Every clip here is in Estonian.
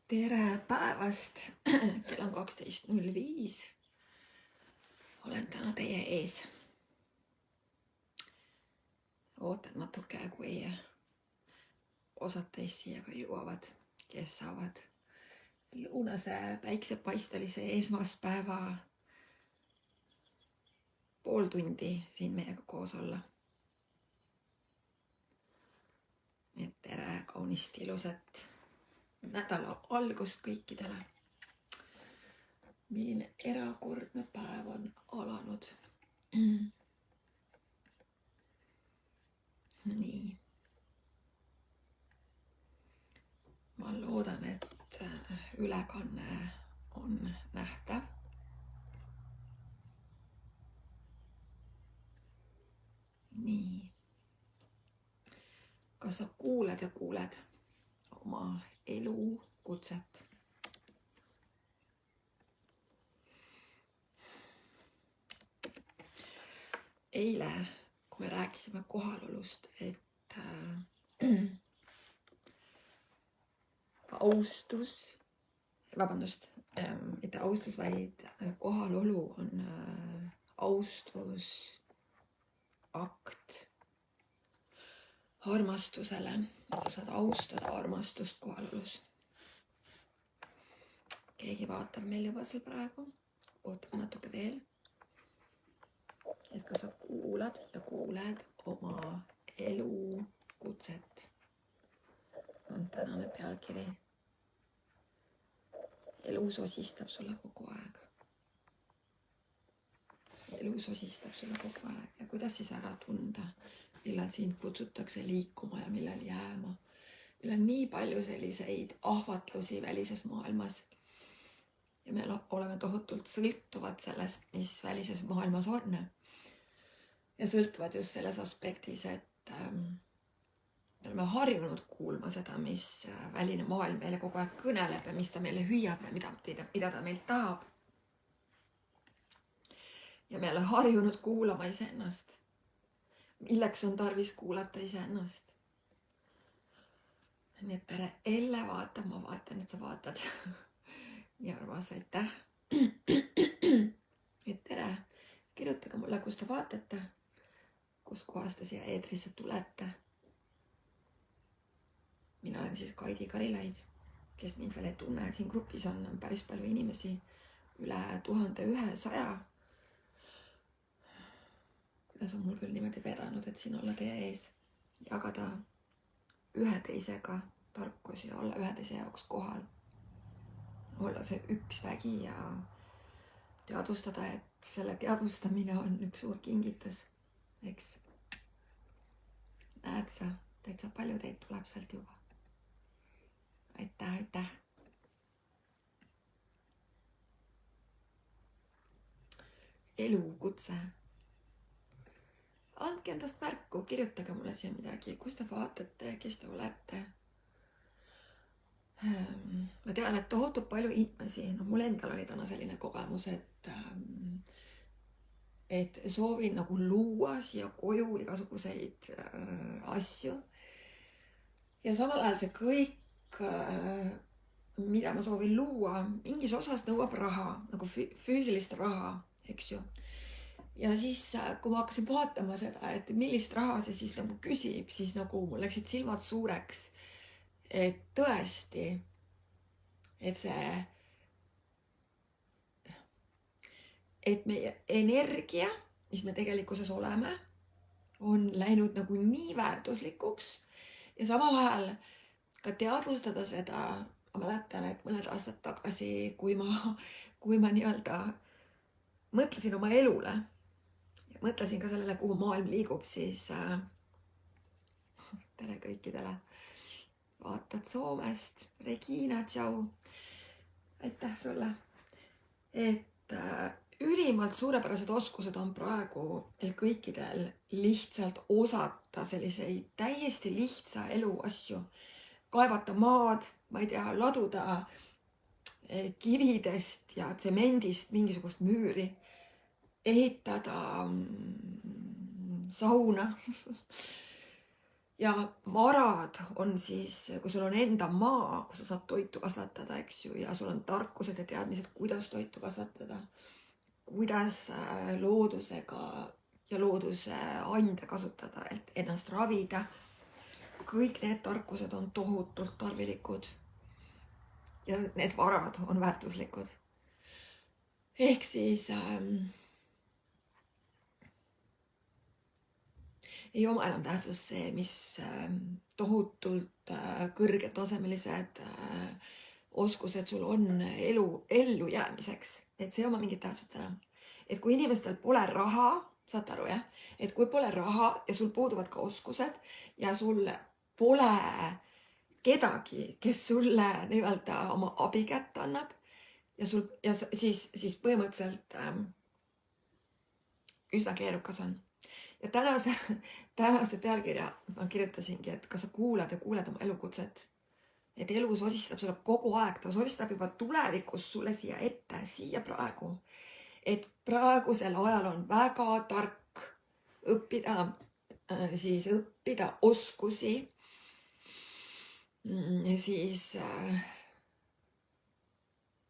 Tere päevast! Kell on 12.05. Olen täna teie ees. Ootan natuke, kui osad teist siia ka jõuavad, kes saavad lõunase päiksepaistelise esmaspäeva pool tundi siin meiega koos olla. Tere kaunist ilusat nädala algust kõikidele. Milline erakordne päev on alanud. Nii. Ma loodan, et ülekanne on nähtav. Nii. Kas sa kuuled oma elukutset? Eile, kui me rääkisime kohalolust, et mitte austus, vaid kohalolu on austus, akt armastusele, et sa saad austada armastust kohalolus. Keegi vaatab meil juba seal praegu, ootab natuke veel, et kas sa kuulad ja kuuled oma elukutset. On tänane pealkiri. Elu sosistab sulle kogu aeg. Elu sosistab sulle kogu aeg. Ja kuidas siis ära tunda, millal sind kutsutakse liikuma ja millal jääma. Meil on nii palju selliseid ahvatlusi välises maailmas. Ja me oleme tohutult sõltuvad sellest, mis välises maailmas on. Ja sõltuvad just selles aspektis, et me oleme harjunud kuulma seda, mis väline maailm meile kogu aeg kõneleb ja mis ta meile hüüab ja mida ta meilt tahab. Ja me oleme harjunud kuulama iseennast. Milleks on tarvis kuulata iseennast? Nii et tere Elle vaatab, ma vaatan, et sa vaatad. Nii armas, aitäh. Et tere, kirjutage mulle, kus te vaatate, kus kohas te siia eetrisse tulete. Mina olen siis Kaidi Karilaid, kes mind veel ei tunne. Siin grupis on päris palju inimesi, üle 1100. Kuidas on mul küll niimoodi vedanud, et siin olla teie ees, jagada ühe teisega tarkusi ja olla ühe teise jaoks kohal. Olla see üks vägi ja teadvustada, et selle teadvustamine on üks suur kingitus, eks. Näed sa, täitsa palju teid tuleb sealt juba. Aitäh. Elukutse. Andke endast märku, kirjutage mulle siia midagi, kus te vaatate, kes te olete. Ma tean, et tohutult palju inimesi, mul endal oli täna selline kogemus, et soovin nagu luua siia koju igasuguseid asju. Ja samal ajal see kõik, mida ma soovin luua, mingis osas nõuab raha, nagu füüsilist raha, eks ju. Ja siis, kui ma hakkasin vaatama seda, et millist raha see siis nagu küsib, siis nagu mul läksid silmad suureks, et tõesti, et meie energia, mis me tegelikkuses oleme, on läinud nagu nii väärtuslikuks ja samal ajal ka teadvustada seda. Ma mäletan, et mõned aastad tagasi, kui ma nii-öelda mõtlesin oma elule ja mõtlesin ka sellele, kuhu maailm liigub, siis tere kõikidele. Vaatad Soomest, Regina, tšau. Aitäh sulle. Et ülimalt suurepärased oskused on praegu kõikidel lihtsalt osata selliseid täiesti lihtsa elu asju. Kaevata maad, ma ei tea, laduda kividest ja tsemendist mingisugust müüri, ehitada sauna Ja varad on siis, kui sul on enda maa, kus sa saad toitu kasvatada, eks ju, ja sul on tarkused ja teadmised, kuidas toitu kasvatada, kuidas loodusega ja looduse ande kasutada, et ennast ravida. Kõik need tarkused on tohutult tarvilikud. Ja need varad on väärtuslikud. Ehk siis ei oma enam tähtsust see, mis tohutult kõrgetasemelised oskused sul on ellu jäämiseks. Et see ei oma mingit tähtsust enam. Et kui inimestel pole raha, saate aru jah? Et kui pole raha ja sul puuduvad ka oskused ja sul pole kedagi, kes sulle nii-öelda oma abikätt annab ja siis põhimõtteliselt üsna keerukas on. Ja tänase pealkirja ma kirjutasingi, et kas sa kuulad oma elukutset. Et elu sosistab sulle kogu aeg, ta sosistab juba tulevikus sulle siia ette, siia praegu. Et praegusel ajal on väga tark õppida oskusi, siis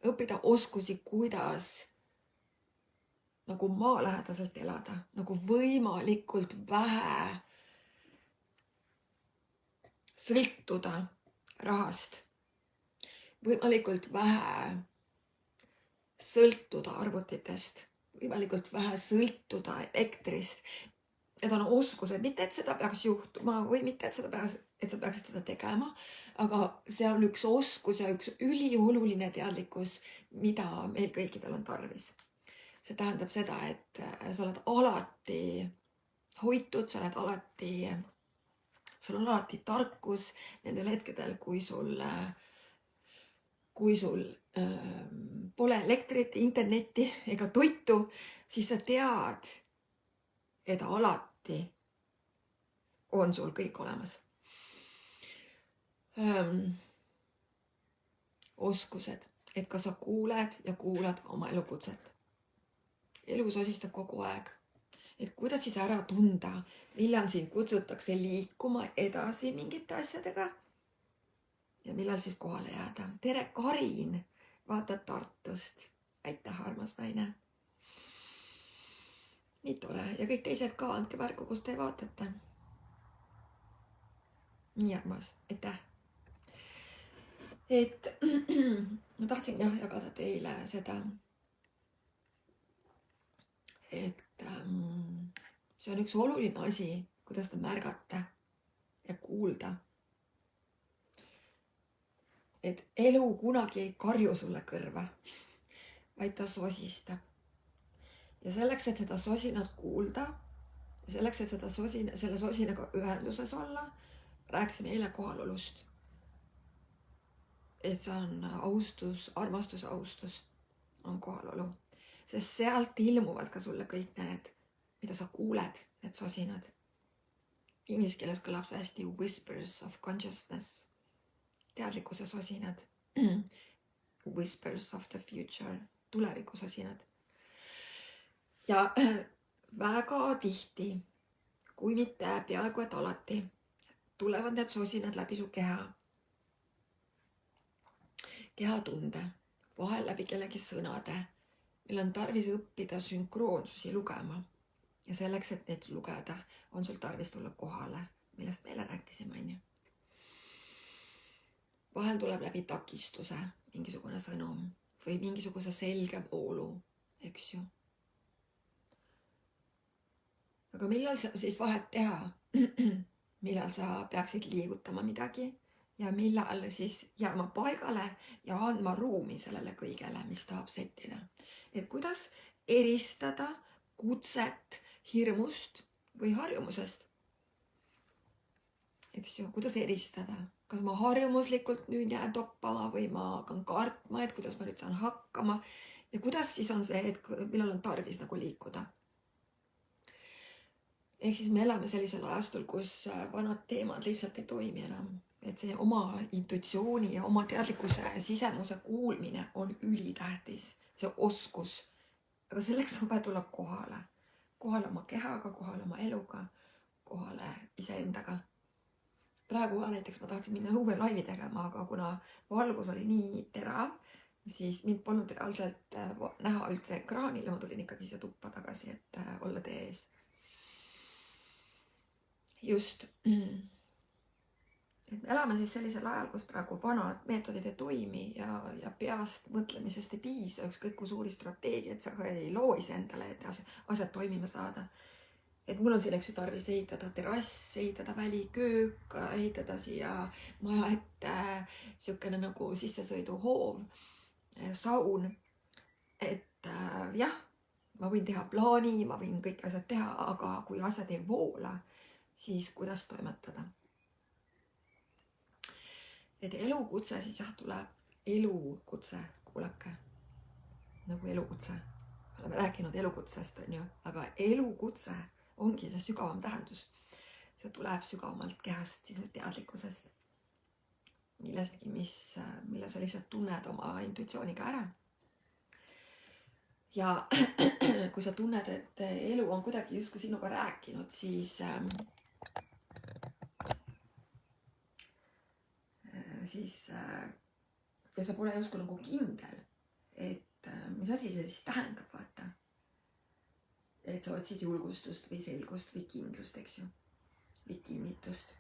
õppida oskusi, kuidas nagu maalähedaselt elada, nagu võimalikult vähe sõltuda rahast, võimalikult vähe sõltuda arvutitest, võimalikult vähe sõltuda elektrist. Need on oskused, mitte et seda peaks juhtuma või mitte, et sa peaksid seda tegema, aga see on üks oskus ja üks ülioluline teadlikkus, mida meil kõikidel on tarvis. See tähendab seda, et sa oled alati hoitud, sul on alati tarkus nendel hetkedel, kui sul pole elektrit, internetti ega toitu, siis sa tead, et alati on sul kõik olemas. Oskused, et kas sa kuuled ja kuulad oma elukutset. Elu sosistab kogu aeg. Et kuidas siis ära tunda, millal sind kutsutakse liikuma edasi mingite asjadega ja millal siis kohale jääda. Tere, Karin, vaatad Tartust. Aitäh, armas naine. Nii tore. Ja kõik teised ka, andke märku, kus te vaatate. Nii armas, aitäh. Et ma tahtsin jagada teile seda, et see on üks oluline asi, kuidas te märgata ja kuulda. Et elu kunagi ei karju sulle kõrva, vaid ta sosistab. Ja selleks, et seda sosinat kuulda, ja selleks, et selle sosinaga ühenduses olla, rääkisime eile kohalolust. Et see on austus, armastus, austus on kohalolu. Sest sealt ilmuvad ka sulle kõik need, mida sa kuuled, need sosinad. Inglise keeles kõlab see hästi whispers of consciousness. Teadlikkuse sosinad. Whispers of the future. Tuleviku sosinad. Ja väga tihti, kui mitte peaaegu et alati, tulevad need sosinad läbi su keha. Kehatunde, vahel läbi kellegi sõnade. Meil on tarvis õppida sünkroonsusi lugema. Ja selleks, et neid lugeda, on sul tarvis tulla kohale, millest meile rääkisime, on ju. Vahel tuleb läbi takistuse mingisugune sõnum või mingisuguse selge voolu, eks ju. Aga millal sa siis vahet teha? Millal sa peaksid liigutama midagi ja millal siis jääma paigale ja andma ruumi sellele kõigele, mis tahab settida. Et kuidas eristada kutset hirmust või harjumusest? Eks ju, kuidas eristada? Kas ma harjumuslikult nüüd jään toppama või ma hakkan kartma, et kuidas ma nüüd saan hakkama? Ja kuidas siis on see, et millal on tarvis nagu liikuda? Ehk siis me elame sellisel ajastul, kus vanad teemad lihtsalt ei toimi enam. Et see oma intuitsiooni ja oma teadlikkuse sisemuse kuulmine on ülitähtis. See oskus. Aga selleks on vaja tulla kohale. Kohale oma kehaga, kohale oma eluga, kohale iseendaga. praegu näiteks ma tahtsin minna õue laivi tegema, aga kuna valgus oli nii terav, siis mind polnud reaalselt näha üldse ekraanil ja ma tulin ikkagi siia tuppa tagasi, et olla teie ees. Just. Et me elame siis sellisel ajal, kus praegu vanad meetodid ei toimi ja peast mõtlemisest ei piisa, ükskõik kui suuri strateegiaid sa ka ei loo iseendale, et asjad toimima saada. Et mul on siin, eks ju, tarvis ehitada terrass, ehitada väliköök, ehitada siia maja ette siukene nagu sissesõiduhoov, saun. Et jah, ma võin teha plaani, ma võin kõik asjad teha, aga kui asjad ei voola, siis kuidas toimetada? Et elukutse siis jah, tuleb elukutse, kuulake, nagu elukutse. Oleme rääkinud elukutsest, on ju, aga elukutse ongi see sügavam tähendus. See tuleb sügavamalt kehast, sinu teadlikkusest. Millestki, mille sa lihtsalt tunned oma intuitsiooniga ära. Ja kui sa tunned, et elu on kuidagi justkui sinuga rääkinud, siis ja sa pole justkui nagu kindel, et mis asi see siis tähendab, vaata. Et sa otsid julgustust või selgust või kindlust, eks ju, või kinnitust.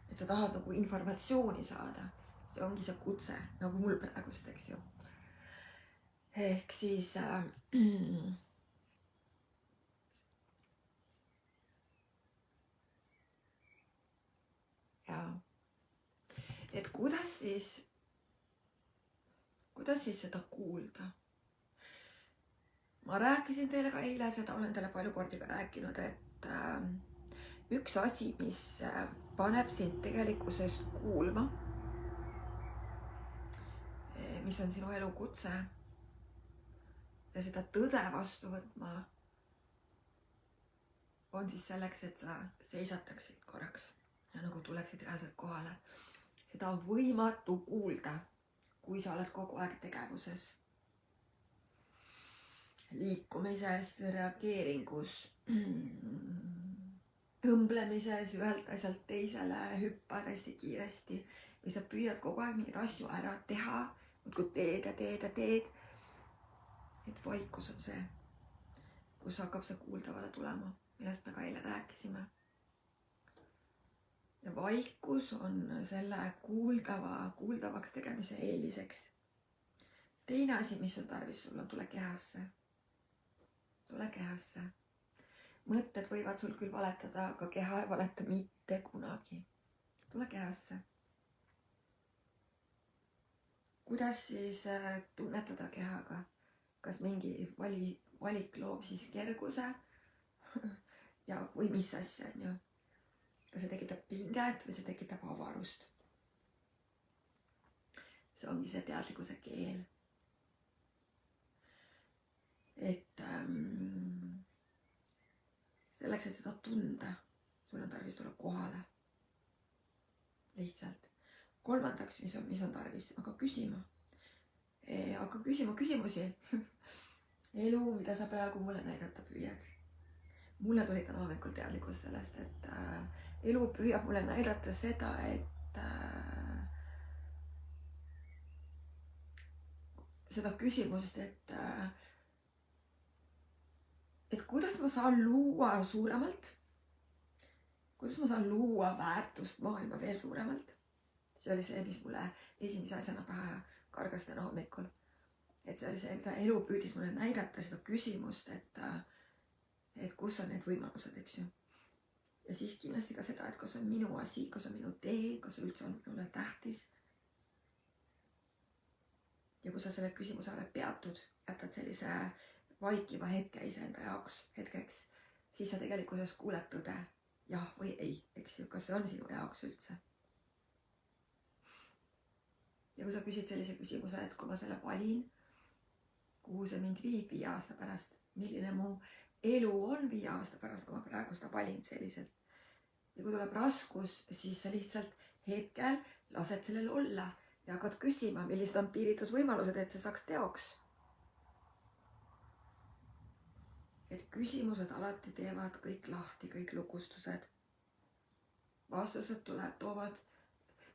Et sa tahad nagu informatsiooni saada, see ongi see kutse, nagu mul praegust, eks ju. Ehk siis ja et kuidas siis seda kuulda? Ma rääkisin teile ka eile, seda olen teile palju kordi ka rääkinud, et üks asi, mis paneb sind tegelikkusest kuulma, mis on sinu elukutse ja seda tõde vastu võtma, on siis selleks, et sa seisataksid korraks ja nagu tuleksid reaalselt kohale. Seda on võimatu kuulda, kui sa oled kogu aeg tegevuses, liikumises, reageeringus, tõmblemises ühelt asjalt teisele, hüppad hästi kiiresti või sa püüad kogu aeg mingeid asju ära teha, muudkui teed. Et vaikus on see, kus hakkab see kuuldavale tulema, millest me ka eile rääkisime. Ja vaikus on selle kuuldavaks tegemise eeliseks. Teine asi, mis on tarvis sul on, tule kehasse. Tule kehasse. Mõtted võivad sul küll valetada, aga keha ei valeta mitte kunagi. Tule kehasse. Kuidas siis tunnetada kehaga? Kas mingi valik loob siis kerguse ja või mis asja, on ju? Kas see tekitab pinget või see tekitab avarust? See ongi see teadlikkuse keel. Et selleks, et seda tunda, sul on tarvis tulla kohale. Lihtsalt. Kolmandaks, mis on tarvis, aga küsima. Aga küsima küsimusi. Elu, mida sa praegu mulle näidata püüad. Mulle tuli täna hommikul teadlikkus sellest, et elu püüab mulle näidata seda, et seda küsimust, et kuidas ma saan luua suuremalt, kuidas ma saan luua väärtust maailma veel suuremalt. See oli see, mis mulle esimese asjana pähe kargas täna hommikul. Et see oli see, mida elu püüdis mulle näidata, seda küsimust, et kus on need võimalused, eks ju. Ja siis kindlasti ka seda, et kas on minu asi, kas on minu tee, kas üldse on minule tähtis. Ja kui sa selle küsimuse ära peatud, jätad sellise vaikiva hetke iseenda jaoks hetkeks, siis sa tegelikkuses kuuled tõde, jah või ei, eks ju, kas see on sinu jaoks üldse. Ja kui sa küsid sellise küsimuse, et kui ma selle valin, kuhu see mind viib 5 aasta pärast, milline mu elu on 5 aasta pärast, kui ma praegu seda valin selliselt. Ja kui tuleb raskus, siis sa lihtsalt hetkel lased sellel olla ja hakkad küsima, millised on piiritud võimalused, et see saaks teoks. Et küsimused alati teevad kõik lahti, kõik lukustused. vastused toovad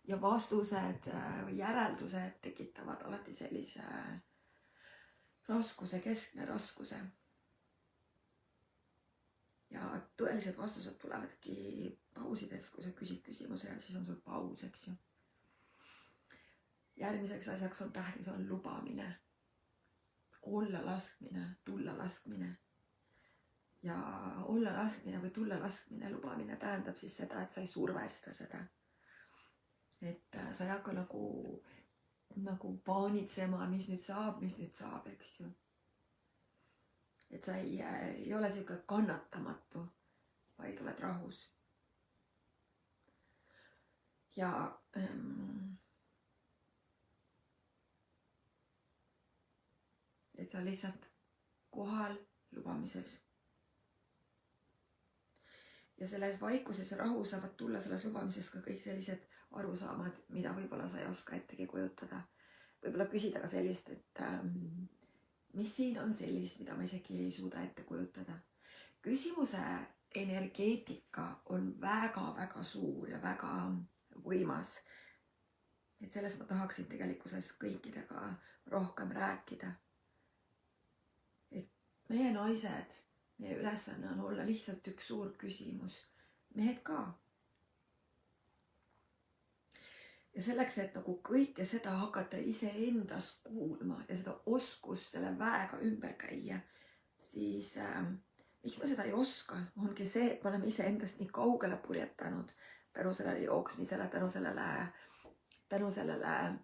ja vastused või järeldused tekitavad alati sellise raskuse, keskme raskuse. Ja tõelised vastused tulevadki pausides, kui sa küsid küsimuse ja siis on sul paus, eks ju. Järgmiseks asjaks on tähtis, on lubamine, olla laskmine, tulla laskmine. Ja olla laskmine või tulla laskmine, lubamine tähendab siis seda, et sa ei survesta seda. Et sa ei hakka nagu paanitsema, mis nüüd saab, eks ju. Et sa ei ole siuke kannatamatu, vaid oled rahus. Ja et sa lihtsalt kohal lubamises. Ja selles vaikuses ja rahus saavad tulla selles lubamises ka kõik sellised arusaamad, mida võib-olla sa ei oska ettegi kujutada. Võib-olla küsida ka sellist, et mis siin on sellist, mida ma isegi ei suuda ette kujutada. Küsimuse energeetika on väga-väga suur ja väga võimas. Et sellest ma tahaksin tegelikkuses kõikidega rohkem rääkida. Et meie naised, meie ülesanne on olla lihtsalt üks suur küsimus. Mehed ka. Ja selleks, et nagu kõike seda hakata iseendas kuulma ja seda oskust selle väega ümber käia, siis miks ma seda ei oska, ongi see, et me oleme iseendast nii kaugele purjetanud tänu sellele jooksmisele, tänu sellele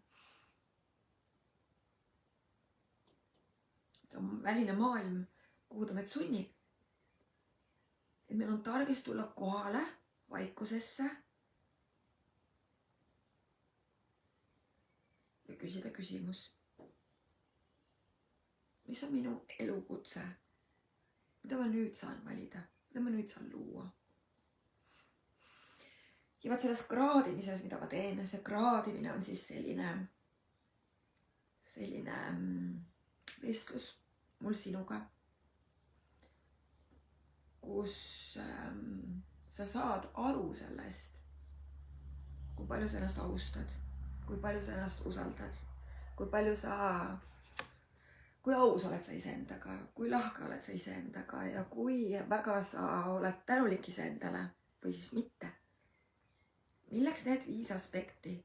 väline maailm, kuhu ta meid sunnib. Et meil on tarvis tulla kohale, vaikusesse ja küsida küsimus. Mis on minu elukutse? Mida ma nüüd saan valida? Mida ma nüüd saan luua? Ja vaat selles kraadimises, mida ma teen, see kraadimine on siis selline vestlus mul sinuga, kus sa saad aru sellest, kui palju sa ennast austad, kui palju sa ennast usaldad, kui aus oled sa iseendaga, kui lahke oled sa iseendaga ja kui väga sa oled tänulik iseendale või siis mitte. Milleks need 5 aspekti?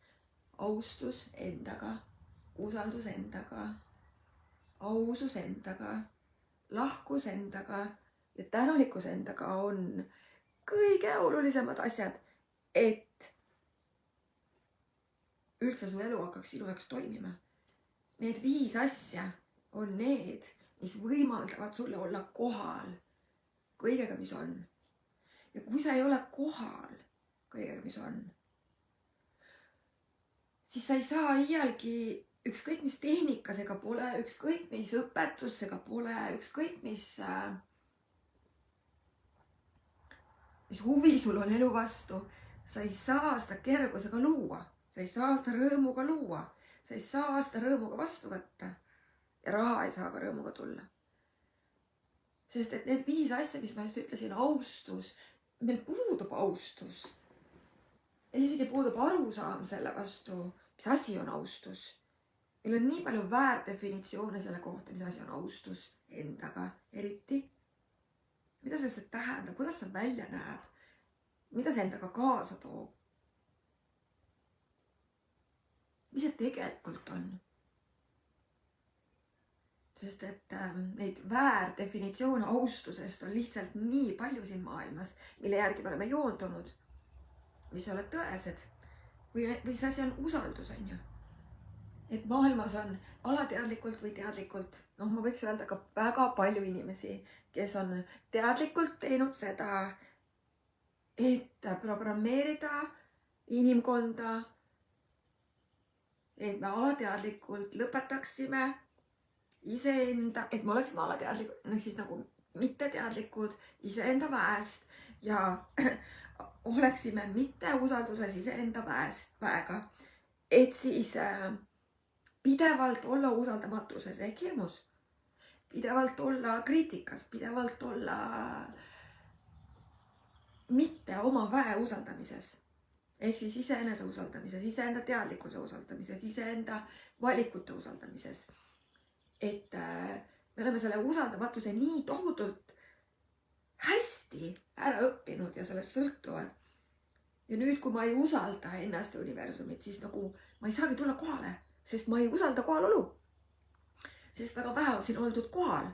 Austus endaga, usaldus endaga, ausus endaga, lahkus endaga ja tänulikkus endaga on kõige olulisemad asjad, et üldse su elu hakkaks sinu jaoks toimima. Need 5 asja on need, mis võimaldavad sulle olla kohal kõigega, mis on. Ja kui sa ei ole kohal kõigega, mis on, siis sa ei saa iialgi ükskõik mis tehnikasega pole, ükskõik mis õpetusega pole, ükskõik mis huvi sul on elu vastu, sa ei saa seda kergusega luua, sa ei saa seda rõõmuga luua, sa ei saa seda rõõmuga vastu võtta ja raha ei saa ka rõõmuga tulla. Sest et need 5 asja, mis ma just ütlesin, austus, meil puudub austus. Meil isegi puudub arusaam selle vastu, mis asi on austus. Meil on nii palju väärdefinitsioone selle kohta, mis asi on austus endaga eriti. Mida see üldse tähendab, kuidas see välja näeb, mida see endaga kaasa toob. Mis see tegelikult on? Sest et neid väärdefinitsioone austusest on lihtsalt nii palju siin maailmas, mille järgi me oleme joondunud, mis ei ole tõesed. Või see asi on usaldus, on ju. Et maailmas on alateadlikult või teadlikult, ma võiks öelda ka väga palju inimesi, kes on teadlikult teinud seda, et programmeerida inimkonda, et me alateadlikult lõpetaksime iseenda, et me oleksime alateadlikud, siis nagu mitteteadlikud iseenda väest ja oleksime mitte usalduses iseenda väega, et siis pidevalt olla usaldamatuses ehk hirmus, pidevalt olla kriitikas, pidevalt olla mitte oma väe usaldamises. Ehk siis iseenese usaldamises, iseenda teadlikkuse usaldamises, iseenda valikute usaldamises. Et me oleme selle usaldamatuse nii tohutult hästi ära õppinud ja sellest sõltuvad. Ja nüüd, kui ma ei usalda ennast ja universumit, siis nagu ma ei saagi tulla kohale, sest ma ei usalda kohalolu. Sest väga vähe on siin oldud kohal.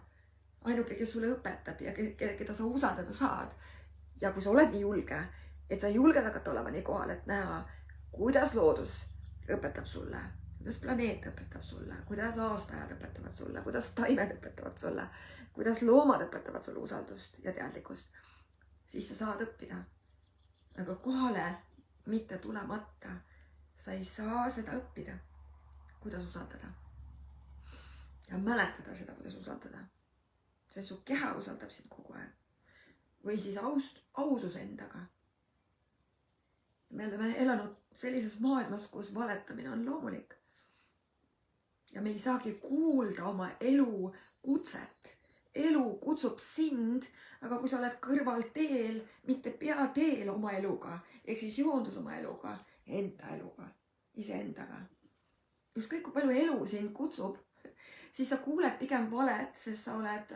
Ainuke, kes sulle õpetab ja keda sa usaldada saad. Ja kui sa oled nii julge, et sa julged hakata olema nii kohal, et näha, kuidas loodus õpetab sulle, kuidas planeet õpetab sulle, kuidas aastajad õpetavad sulle, kuidas taimed õpetavad sulle, kuidas loomad õpetavad sulle usaldust ja teadlikkust, siis sa saad õppida. Aga kohale mitte tulemata, sa ei saa seda õppida, kuidas usaldada. Ja mäletada seda, kuidas usaldada. Sest su keha usaldab sind kogu aeg. Või siis ausus endaga. Me oleme elanud sellises maailmas, kus valetamine on loomulik. Ja me ei saagi kuulda oma elu kutset. Elu kutsub sind, aga kui sa oled kõrval teel, mitte pea teel oma eluga, ehk siis joondus oma eluga, enda eluga, iseendaga. Ükskõik kui palju elu sind kutsub, siis sa kuuled pigem valet, sest sa oled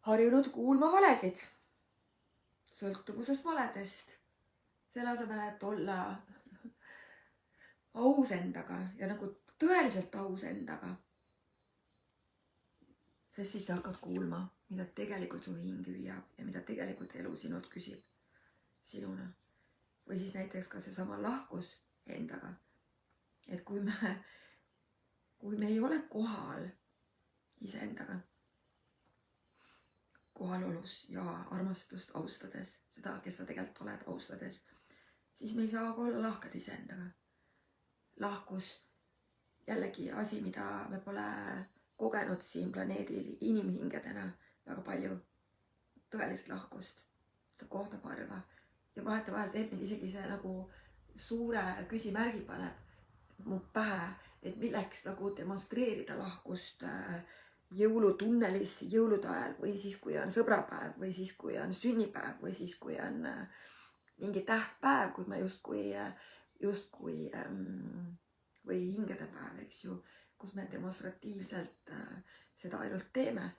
harjunud kuulma valesid. Sõltuvuses valedest. Selle asemel, et olla aus endaga ja nagu tõeliselt aus endaga. Sest siis sa hakkad kuulma, mida tegelikult su hing hüüab ja mida tegelikult elu sinult küsib sinuna. Või siis näiteks ka seesama lahkus endaga. Et kui me ei ole kohal iseendaga, kohalolus ja armastust austades, seda, kes sa tegelikult oled austades, siis me ei saa olla lahked iseendaga. Lahkus jällegi asi, mida me pole kogenud siin planeedil inimhingedena väga palju tõelist lahkust, seda kohtab harva. Ja vahetevahel teeb mind isegi see nagu suure küsimärgi paneb mu pähe, et milleks nagu demonstreerida lahkust jõulutunnelis jõulude ajal või siis, kui on sõbrapäev või siis, kui on sünnipäev või siis, kui on mingi tähtpäev, kui me justkui või hingedepäev, eks ju, kus me demonstratiivselt seda ainult teeme.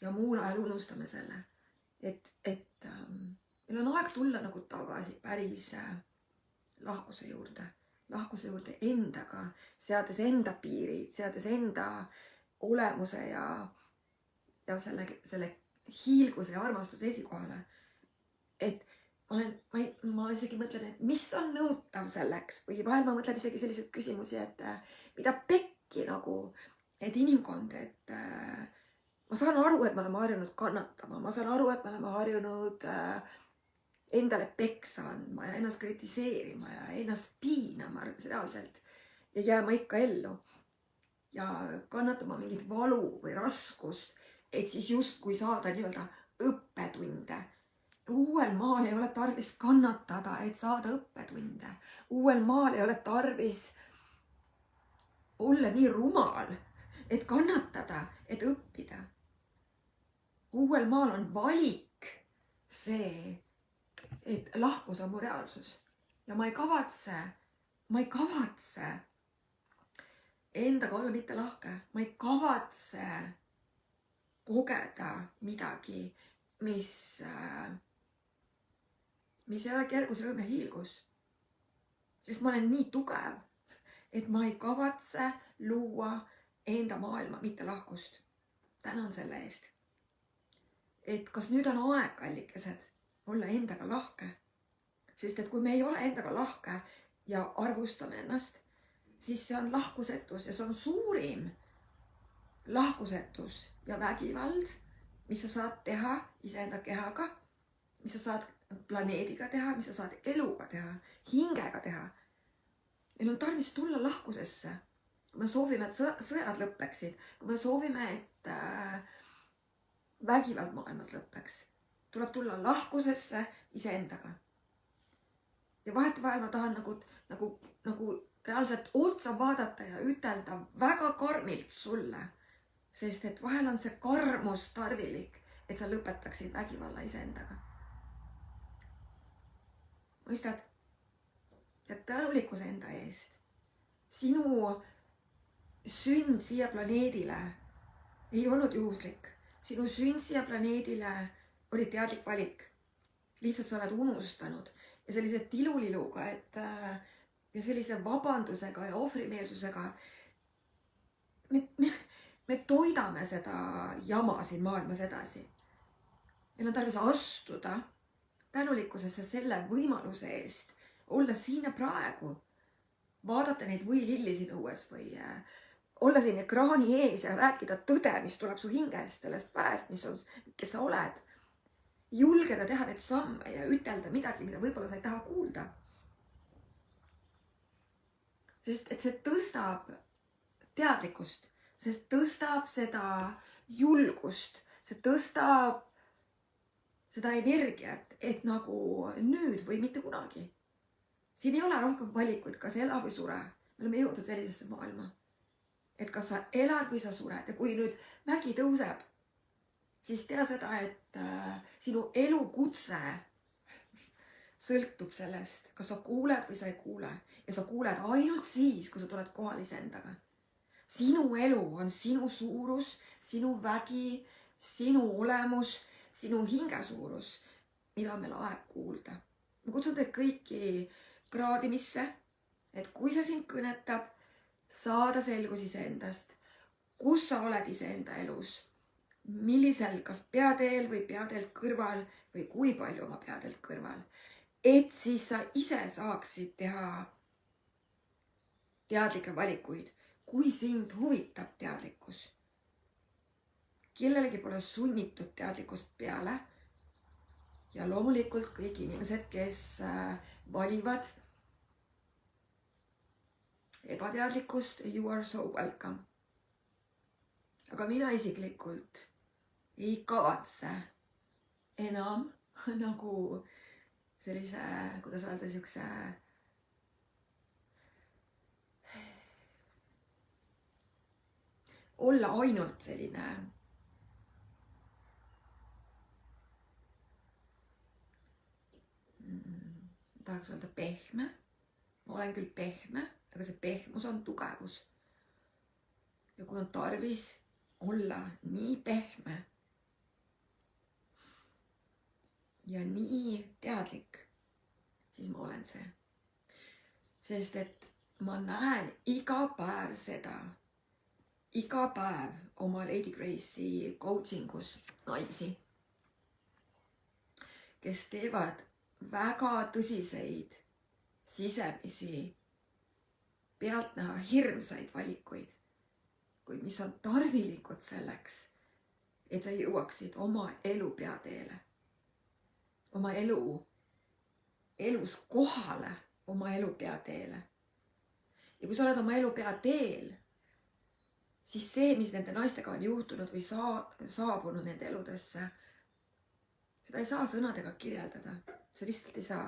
Ja muul ajal unustame selle, et meil on aeg tulla nagu tagasi päris lahkuse juurde endaga, seades enda piirid, seades enda olemuse ja selle hiilguse ja armastuse esikohale. Et ma isegi mõtlen, et mis on nõutav selleks või vahel ma mõtlen isegi selliseid küsimusi, et mida pekki nagu, et inimkond, et ma saan aru, et me oleme harjunud kannatama, ma saan aru, et me oleme harjunud endale peksa andma ja ennast kritiseerima ja ennast piinama reaalselt ja jääma ikka ellu ja kannatama mingit valu või raskust, et siis justkui saada nii-öelda õppetunde. Uuel maal ei ole tarvis kannatada, et saada õppetunde. Uuel maal ei ole tarvis olla nii rumal, et kannatada, et õppida. Uuel maal on valik see, et lahkus on mu reaalsus. Ja ma ei kavatse endaga olla mitte lahke. Ma ei kavatse kogeda midagi, mis ei ole kergusrõõm ja hiilgus. Sest ma olen nii tugev, et ma ei kavatse luua enda maailma, mitte lahkust. Tänan selle eest. Et kas nüüd on aeg, kallikesed, olla endaga lahke? Sest et kui me ei ole endaga lahke ja arvustame ennast, siis see on lahkusetus ja see on suurim lahkusetus ja vägivald, mis sa saad teha iseenda kehaga, mis sa saad planeediga teha, mis sa saad eluga teha, hingega teha. Meil on tarvis tulla lahkusesse, kui me soovime, et sõjad lõppeksid, kui me soovime, et vägivald maailmas lõppeks. Tuleb tulla lahkusesse iseendaga. Ja vahetevahel ma tahan nagu reaalselt otsa vaadata ja ütelda väga karmilt sulle, sest et vahel on see karmus tarvilik, et sa lõpetaksid vägivalla iseendaga. mõistad? Ja tänulikkus enda eest. Sinu sünd siia planeedile ei olnud juhuslik. Sinu sünd siia planeedile oli teadlik valik. Lihtsalt sa oled unustanud ja sellise tiluliluga, ja sellise vabandusega ja ohvrimeelsusega me toidame seda jama siin maailmas edasi. Meil on tarvis astuda tänulikkusesse selle võimaluse eest, olla siin ja praegu, vaadata neid võililli siin õues või olla siin ekraani ees ja rääkida tõde, mis tuleb su hingest, sellest väest, kes sa oled. Julgeda teha need samme ja ütelda midagi, mida võib-olla sa ei taha kuulda. Sest et see tõstab teadlikkust, sest tõstab seda julgust, see tõstab seda energiat, et nagu nüüd või mitte kunagi. Siin ei ole rohkem valikuid, kas ela või sure. Me oleme jõudnud sellisesse maailma, et kas sa elad või sa sured. Ja kui nüüd vägi tõuseb, siis tea seda, et sinu elukutse sõltub sellest, kas sa kuuled või sa ei kuule. Ja sa kuuled ainult siis, kui sa tuled kohale iseendaga. Sinu elu on sinu suurus, sinu vägi, sinu olemus, sinu hinge suurus, mida on meil aeg kuulda. Ma kutsun teid kõiki kraadimisse, et kui see sind kõnetab, saada selgus iseendast, kus sa oled iseenda elus, millisel, kas peateel või peateelt kõrval või kui palju oma peateelt kõrval, et siis sa ise saaksid teha teadlikke valikuid, kui sind huvitab teadlikkus. Kellelegi pole sunnitud teadlikkust peale ja loomulikult kõik inimesed, kes valivad ebateadlikkust, you are so welcome. Aga mina isiklikult ei kavatse enam nagu sellise, kuidas öelda, siukse olla ainult selline tahaks öelda pehme. Ma olen küll pehme, aga see pehmus on tugevus. Ja kui on tarvis olla nii pehme ja nii teadlik, siis ma olen see. Sest et ma näen iga päev seda, iga päev oma Lady Grace'i coachingus naisi, kes teevad väga tõsiseid sisemisi pealtnäha hirmsaid valikuid, kuid mis on tarvilikud selleks, et sa jõuaksid oma elu peateele, oma elus kohale, oma elu peateele. Ja kui sa oled oma elu peateel, siis see, mis nende naistega on juhtunud või saabunud nende eludesse, seda ei saa sõnadega kirjeldada. See lihtsalt ei saa.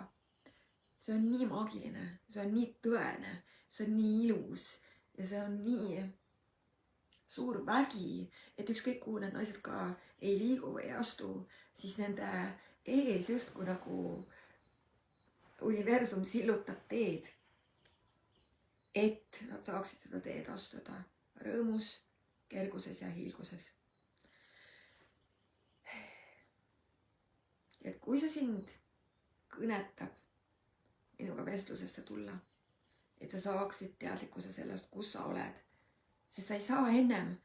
See on nii maagiline, see on nii tõene, see on nii ilus ja see on nii suur vägi, et ükskõik kuhu need naised ka ei liigu või ei astu, siis nende ees justkui nagu universum sillutab teed, et nad saaksid seda teed astuda rõõmus, kerguses ja hiilguses. Et kui see sind kõnetab minuga vestlusesse tulla, et sa saaksid teadlikkuse sellest, kus sa oled, sest sa ei saa ennem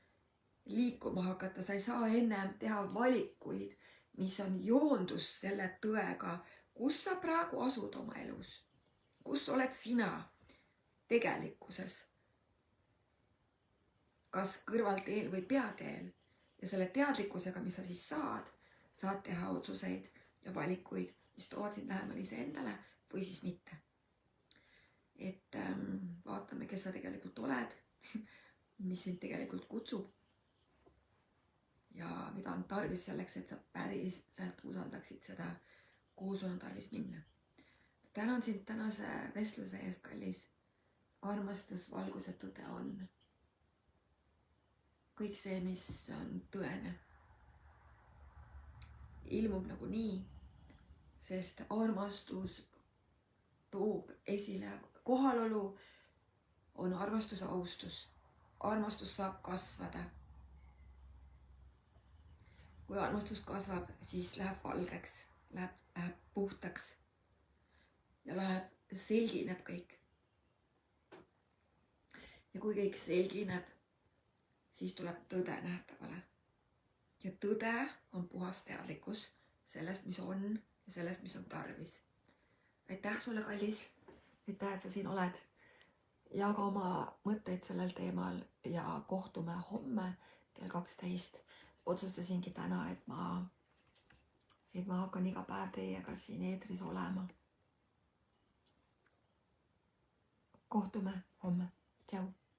liikuma hakata, sa ei saa ennem teha valikuid, mis on joondus selle tõega, kus sa praegu asud oma elus, kus oled sina tegelikkuses, kas kõrvalteel või peateel ja selle teadlikkusega, mis sa siis saad teha otsuseid ja valikuid, mis toovad sind lähemale iseendale või siis mitte. Et vaatame, kes sa tegelikult oled, mis sind tegelikult kutsub ja mida on tarvis selleks, et sa päriselt usaldaksid seda, kuhu sul on tarvis minna. Tänan sind tänase vestluse eest, kallis. Armastus, valgus ja tõde on kõik see, mis on tõene. Ilmub nagu nii, sest armastus toob esile. Kohalolu on armastus, austus. Armastus saab kasvada. Kui armastus kasvab, siis läheb valgeks, läheb puhtaks ja selgineb kõik. Ja kui kõik selgineb, siis tuleb tõde nähtavale. Ja tõde on puhas teadlikkus sellest, mis on ja sellest, mis on tarvis. Aitäh sulle, kallis. Aitäh, et sa siin oled. Jaga oma mõtteid sellel teemal ja kohtume homme kell 12. Otsustasingi täna, et ma hakkan iga päev teiega siin eetris olema. Kohtume homme. Tšau.